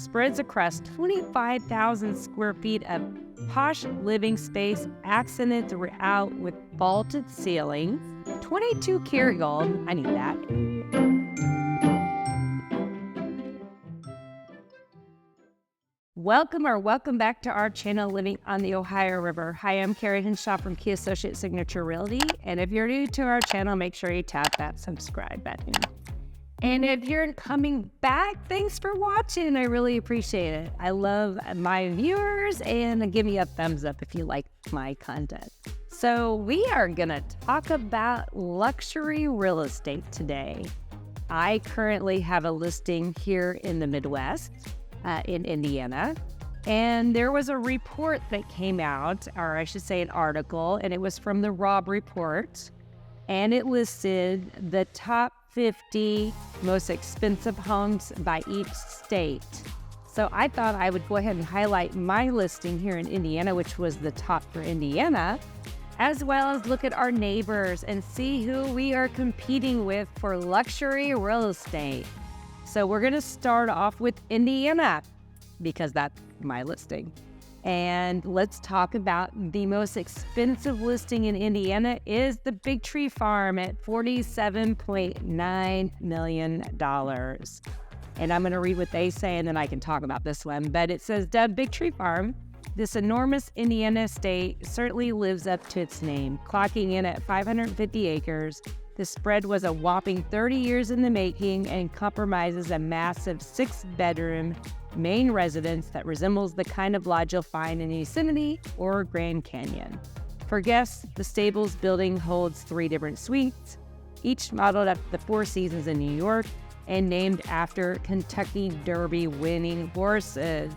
spreads across 25,000 square feet of posh living space, accented throughout with vaulted ceilings, 22 karat gold, I need that, Welcome back to our channel, Living on the Ohio River. Hi, I'm Carrie Hinshaw from Key Associate Signature Realty, and if you're new to our channel, make sure you tap that subscribe button. And if you're coming back, thanks for watching. I really appreciate it. I love my viewers, and give me a thumbs up if you like my content. So we are gonna talk about luxury real estate today. I currently have a listing here in the Midwest, in Indiana, and there was a report that came out, or I should say an article, and it was from the Robb Report, and it listed the top 50 most expensive homes by each state. So I thought I would go ahead and highlight my listing here in Indiana, which was the top for Indiana, as well as look at our neighbors and see who we are competing with for luxury real estate. So we're going to start off with Indiana because that's my listing. And let's talk about the most expensive listing in Indiana is the Big Tree Farm at $47.9 million. And I'm going to read what they say and then I can talk about this one. But it says, dubbed Big Tree Farm, this enormous Indiana estate certainly lives up to its name, clocking in at 550 acres. The spread was a whopping 30 years in the making and compromises a massive 6-bedroom main residence that resembles the kind of lodge you'll find in Yosemite or Grand Canyon. For guests, the stables building holds 3 different suites, each modeled after the Four Seasons in New York and named after Kentucky Derby winning horses.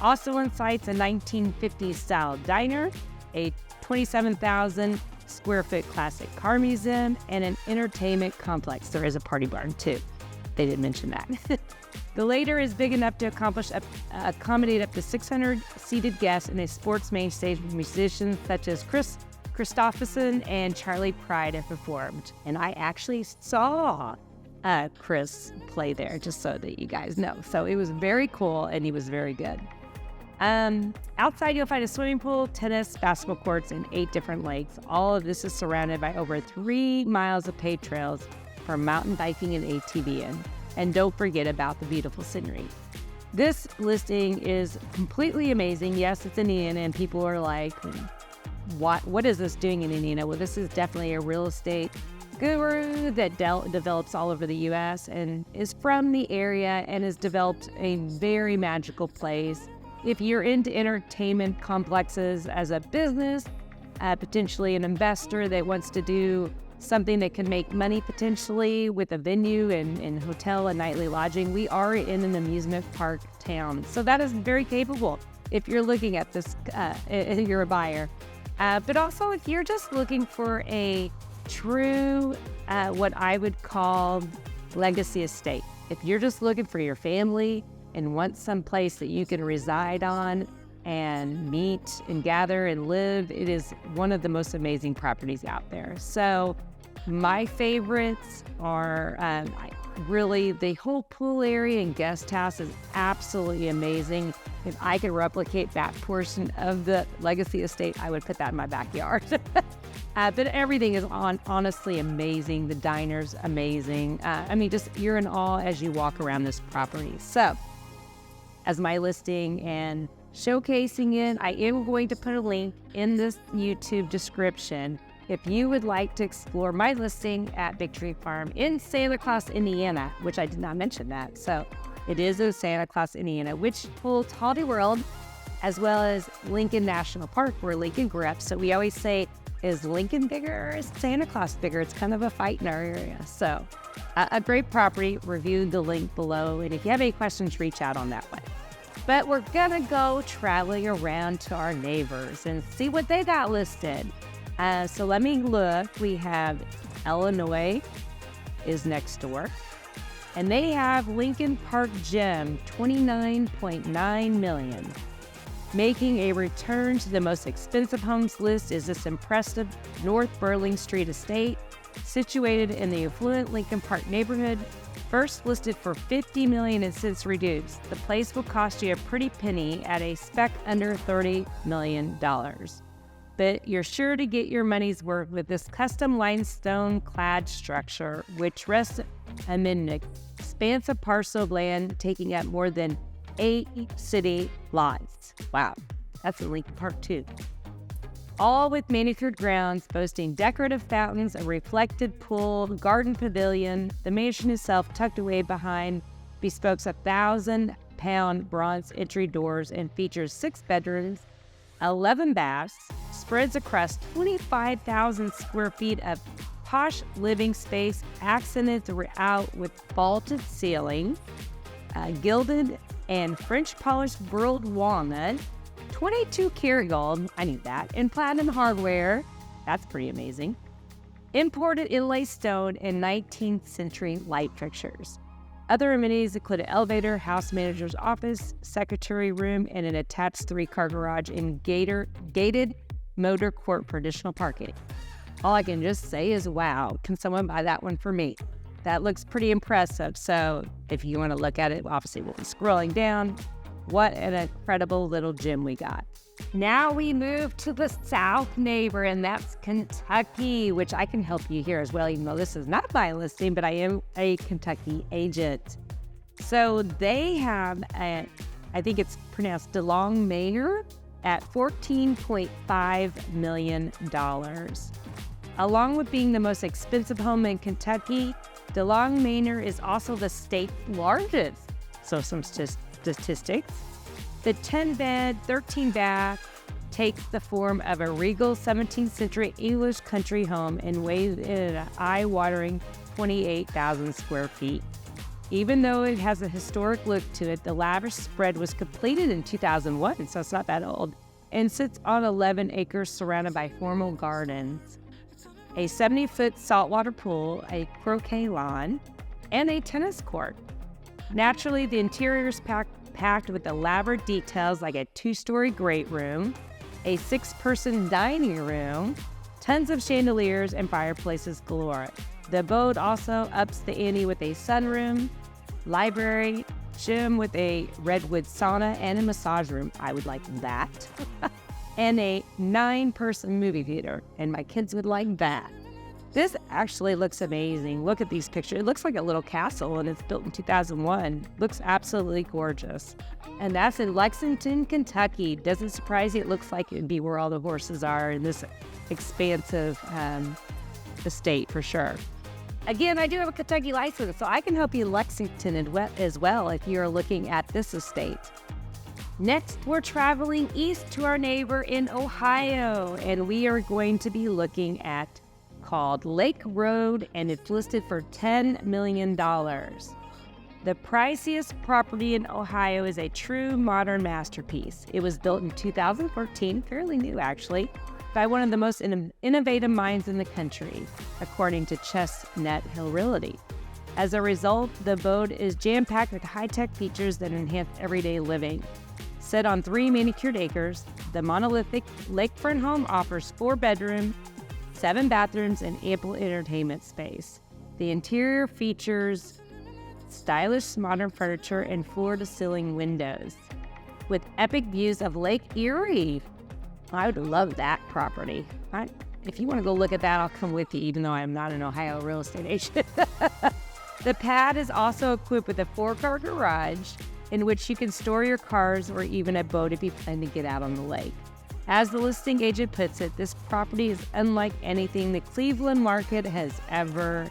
Also on site's a 1950s style diner, a 27,000 square foot classic car museum, and an entertainment complex. There is a party barn too. They didn't mention that. The latter is big enough to accommodate up to 600 seated guests and a sports main stage with musicians such as Chris Christopherson and Charlie Pride have performed. And I actually saw Chris play there, just so that you guys know. So it was very cool and he was very good. Outside, you'll find a swimming pool, tennis, basketball courts, and 8 different lakes. All of this is surrounded by over 3 miles of paved trails for mountain biking and ATVing. And don't forget about the beautiful scenery. This listing is completely amazing. Yes, it's in Indiana, and people are like, what is this doing in Indiana? Well, this is definitely a real estate guru that develops all over the U.S. and is from the area and has developed a very magical place. If you're into entertainment complexes as a business, potentially an investor that wants to do something that can make money potentially with a venue and hotel and nightly lodging, we are in an amusement park town. So that is very capable if you're looking at this, if you're a buyer. But also if you're just looking for a true, what I would call legacy estate. If you're just looking for your family and want some place that you can reside on and meet and gather and live, it is one of the most amazing properties out there. So my favorites are really the whole pool area and guest house is absolutely amazing. If I could replicate that portion of the legacy estate, I would put that in my backyard. But everything is honestly amazing. The diner's amazing. I mean, just you're in awe as you walk around this property. So as my listing and showcasing it, I am going to put a link in this YouTube description if you would like to explore my listing at Big Tree Farm in Santa Claus, Indiana, which I did not mention that. So it is in Santa Claus, Indiana, which holds Holiday World, as well as Lincoln National Park, where Lincoln grew up. So we always say, is Lincoln bigger or is Santa Claus bigger? It's kind of a fight in our area. So a great property. Review the link below. And if you have any questions, reach out on that one. But we're going to go traveling around to our neighbors and see what they got listed. So let me look. We have Illinois is next door. And they have Lincoln Park Gym, $29.9 million. Making a return to the most expensive homes list is this impressive North Burling Street estate, situated in the affluent Lincoln Park neighborhood. First listed for $50 million and since reduced. The place will cost you a pretty penny at a spec under $30 million. But you're sure to get your money's worth with this custom limestone-clad structure, which rests amid an expansive parcel of land taking up more than 8 city lots. Wow, that's in Lincoln Park too. All with manicured grounds, boasting decorative fountains, a reflected pool, garden pavilion. The mansion itself, tucked away behind, bespokes 1,000-pound bronze entry doors and features 6 bedrooms, 11 baths, spreads across 25,000 square feet of posh living space, accented throughout with vaulted ceiling, gilded and French polished burled walnut, 22 karat gold, I knew that, and platinum hardware, that's pretty amazing, imported inlay stone, and 19th century light fixtures. Other amenities include an elevator, house manager's office, secretary room, and an attached 3-car garage and gated motor court for additional parking. All I can just say is, wow, can someone buy that one for me? That looks pretty impressive. So if you want to look at it, obviously we'll be scrolling down. What an incredible little gem we got. Now we move to the south neighbor, and that's Kentucky, which I can help you here as well, even though this is not my listing, but I am a Kentucky agent. So they have, I think it's pronounced Delong Manor at $14.5 million. Along with being the most expensive home in Kentucky, Delong Manor is also the state's largest. So some statistics. The 10-bed, 13-bath takes the form of a regal 17th century English country home and weighs in an eye-watering 28,000 square feet. Even though it has a historic look to it, the lavish spread was completed in 2001, so it's not that old, and sits on 11 acres surrounded by formal gardens, a 70-foot saltwater pool, a croquet lawn, and a tennis court. Naturally, the interior is packed with elaborate details like a 2-story great room, a 6-person dining room, tons of chandeliers, and fireplaces galore. The abode also ups the ante with a sunroom, library, gym with a redwood sauna, and a massage room. I would like that. And a 9-person movie theater, and my kids would like that. This actually looks amazing. Look at these pictures. It looks like a little castle, and it's built in 2001. Looks absolutely gorgeous. And that's in Lexington, Kentucky. Doesn't surprise you. It looks like it would be where all the horses are in this expansive estate for sure. Again, I do have a Kentucky license, so I can help you in Lexington as well if you're looking at this estate. Next, we're traveling east to our neighbor in Ohio, and we are going to be looking at called Lake Road, and it's listed for $10 million. The priciest property in Ohio is a true modern masterpiece. It was built in 2014, fairly new actually, by one of the most innovative minds in the country, according to Chestnut Hill Realty. As a result, the abode is jam-packed with high-tech features that enhance everyday living. Set on 3 manicured acres, the monolithic lakefront home offers 4 bedrooms, 7 bathrooms, and ample entertainment space. The interior features stylish modern furniture and floor-to-ceiling windows with epic views of Lake Erie. I would love that property. If you want to go look at that, I'll come with you, even though I'm not an Ohio real estate agent. The pad is also equipped with a 4-car garage in which you can store your cars or even a boat if you plan to get out on the lake. As the listing agent puts it, this property is unlike anything the Cleveland market has ever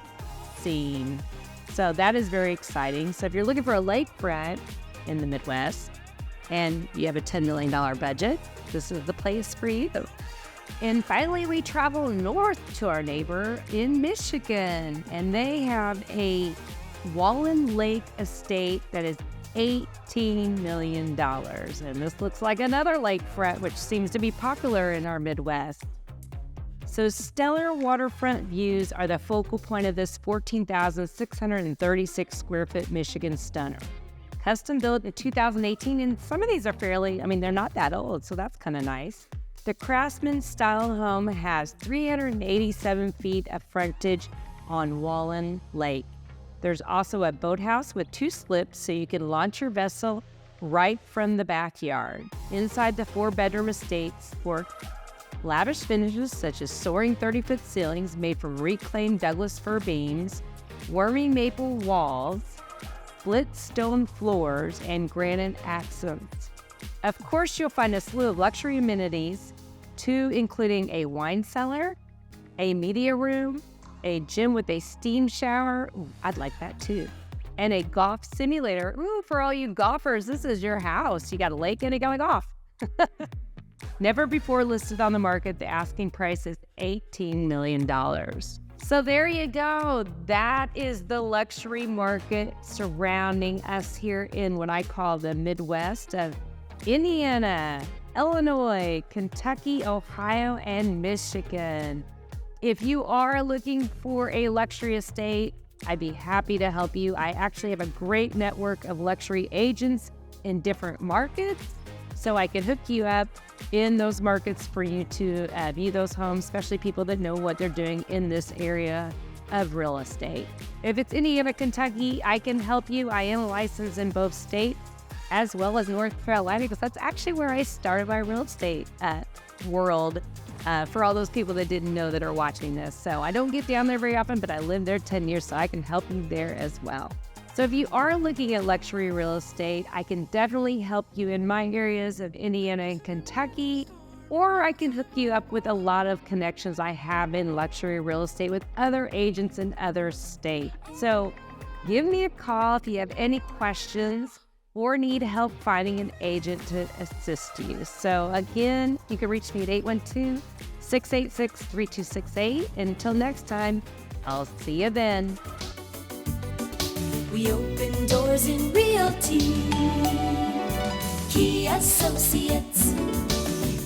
seen. So that is very exciting. So if you're looking for a lakefront in the Midwest and you have a $10 million budget, this is the place for you. And finally, we travel north to our neighbor in Michigan, and they have a Walloon Lake estate that is $18 million. And this looks like another lakefront, which seems to be popular in our Midwest. So stellar waterfront views are the focal point of this 14,636 square foot Michigan stunner. Custom built in 2018, and some of these are they're not that old, so that's kind of nice. The Craftsman style home has 387 feet of frontage on Walloon Lake. There's also a boathouse with 2 slips so you can launch your vessel right from the backyard. Inside the 4-bedroom estates for lavish finishes such as soaring 30-foot ceilings made from reclaimed Douglas fir beams, wormy maple walls, split stone floors, and granite accents. Of course, you'll find a slew of luxury amenities, too, including a wine cellar, a media room, a gym with a steam shower, ooh, I'd like that too, and a golf simulator. Ooh, for all you golfers, this is your house. You got a lake and you got a golf. Never before listed on the market, the asking price is $18 million. So there you go. That is the luxury market surrounding us here in what I call the Midwest of Indiana, Illinois, Kentucky, Ohio, and Michigan. If you are looking for a luxury estate, I'd be happy to help you. I actually have a great network of luxury agents in different markets, so I can hook you up in those markets for you to view those homes, especially people that know what they're doing in this area of real estate. If it's Indiana, Kentucky, I can help you. I am licensed in both states as well as North Carolina, because that's actually where I started my real estate world. For all those people that didn't know that are watching this. So I don't get down there very often, but I lived there 10 years, so I can help you there as well. So if you are looking at luxury real estate, I can definitely help you in my areas of Indiana and Kentucky, or I can hook you up with a lot of connections I have in luxury real estate with other agents in other states. So give me a call if you have any questions or need help finding an agent to assist you. So again, you can reach me at 812-686-3268. And until next time, I'll see you then. We open doors in realty. Key Associates.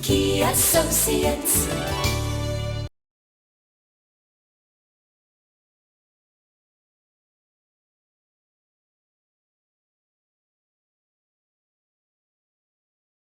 Key Associates.